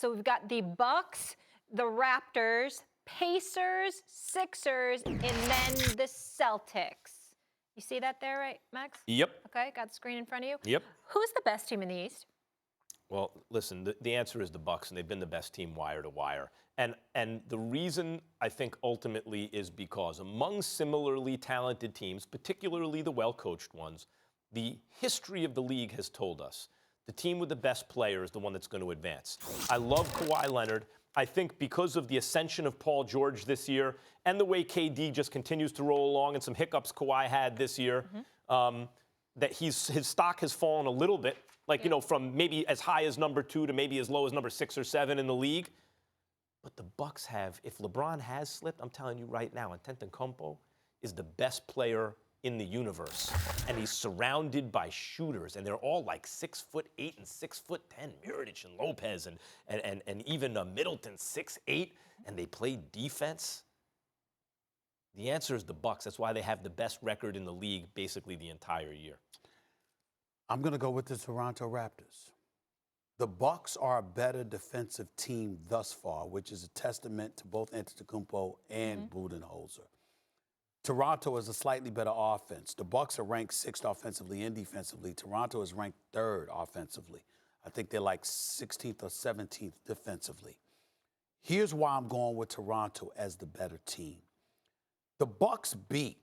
So we've got the Bucks, the Raptors, Pacers, Sixers, and then the Celtics. You see that there, right, Max? Yep. Okay, got the screen in front of you. Yep. Who's the best team in the East? Well, listen, the answer is the Bucks, and they've been the best team wire to wire. And the reason, I think, ultimately is because among similarly talented teams, particularly the well-coached ones, the history of the league has told us the team with the best player is the one that's going to advance. I love Kawhi Leonard. I think because of the ascension of Paul George this year and the way KD just continues to roll along and some hiccups Kawhi had this year, that his stock has fallen a little bit, from maybe as high as number 2 to maybe as low as number 6 or 7 in the league. But the Bucks have, if LeBron has slipped, I'm telling you right now, Antetokounmpo is the best player in the universe. And he's surrounded by shooters, and they're all like 6'8" and 6'10", Mirotic and Lopez, and even Middleton, 6'8", and they play defense. The answer is the Bucks. That's why they have the best record in the league basically the entire year. I'm going to go with the Toronto Raptors. The Bucks are a better defensive team thus far, which is a testament to both Antetokounmpo and Budenholzer. Toronto is a slightly better offense. The Bucks are ranked 6th offensively and defensively. Toronto is ranked 3rd offensively. I think they're like 16th or 17th defensively. Here's why I'm going with Toronto as the better team. The Bucks beat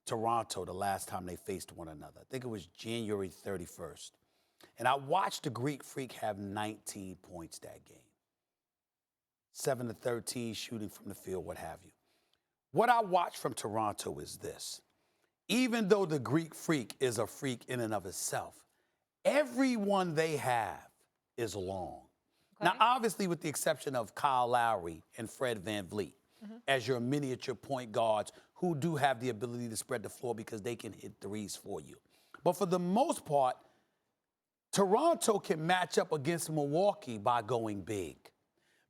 Toronto the last time they faced one another. I think it was January 31st. And I watched the Greek Freak have 19 points that game. 7 to 13 shooting from the field, what have you. What I watched from Toronto is this. Even though the Greek Freak is a freak in and of itself, everyone they have is long. Okay. Now, obviously, with the exception of Kyle Lowry and Fred VanVleet, as your miniature point guards who do have the ability to spread the floor because they can hit threes for you. But for the most part, Toronto can match up against Milwaukee by going big.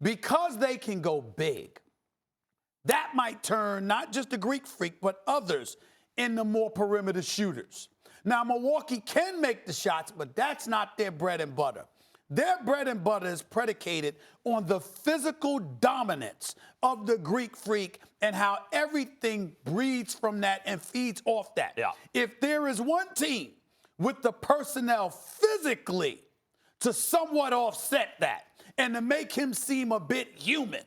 Because they can go big, that might turn not just the Greek Freak, but others into more perimeter shooters. Now, Milwaukee can make the shots, but that's not their bread and butter. Their bread and butter is predicated on the physical dominance of the Greek Freak and how everything breeds from that and feeds off that. Yeah. If there is one team with the personnel physically to somewhat offset that and to make him seem a bit human,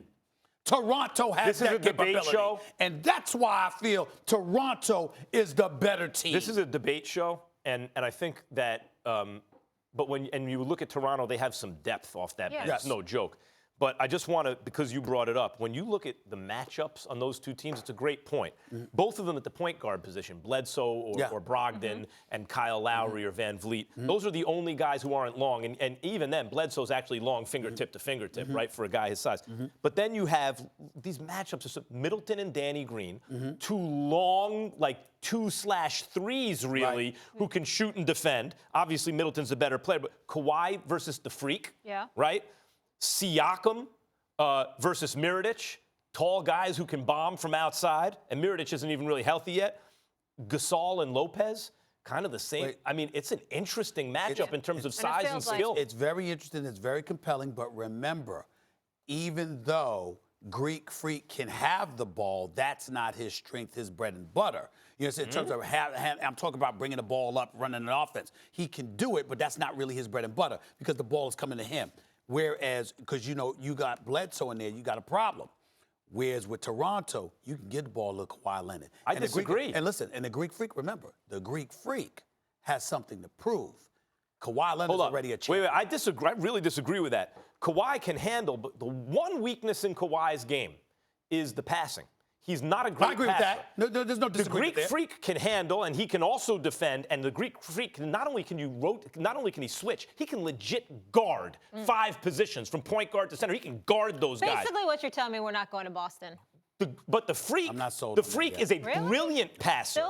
Toronto has that capability. This is a debate show. And that's why I feel Toronto is the better team. This is a debate show, and I think that but when you look at Toronto, they have some depth off that bench. Yes. No joke. But I just want to, because you brought it up, when you look at the matchups on those two teams, it's a great point. Both of them at the point guard position, Bledsoe or Brogdon and Kyle Lowry or Van Vliet, those are the only guys who aren't long. And even then, Bledsoe's actually long fingertip to fingertip, right, for a guy his size. But then you have these matchups, Middleton and Danny Green, two long, like 2/3s really, who can shoot and defend. Obviously, Middleton's a better player, but Kawhi versus the Freak, right? Siakam versus Mirotic, tall guys who can bomb from outside, and Mirotic isn't even really healthy yet. Gasol and Lopez, kind of the same. I mean, it's an interesting matchup in terms of size and skill. It's very interesting. It's very compelling. But remember, even though Greek Freak can have the ball, that's not his strength, his bread and butter. You know, so in terms of I'm talking about bringing the ball up, running an offense. He can do it, but that's not really his bread and butter because the ball is coming to him. Whereas, because, you know, you got Bledsoe in there, you got a problem. Whereas with Toronto, you can get the ball to Kawhi Leonard. I disagree. And listen, and the Greek Freak, remember, the Greek Freak has something to prove. Kawhi Leonard's already a champion. Wait, I disagree. I really disagree with that. Kawhi can handle, but the one weakness in Kawhi's game is the passing. He's not a great passer. I agree with that. No, there's no disagreement there. The Greek Freak can handle, and he can also defend. And the Greek Freak, not only can he switch, he can legit guard 5 positions from point guard to center. He can guard those guys. Basically, what you're telling me, we're not going to Boston. But the Freak, is a brilliant passer,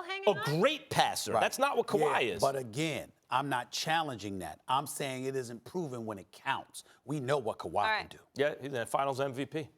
great passer. Right. That's not what Kawhi is. But again, I'm not challenging that. I'm saying it isn't proven when it counts. We know what Kawhi can do. Yeah, he's a Finals MVP.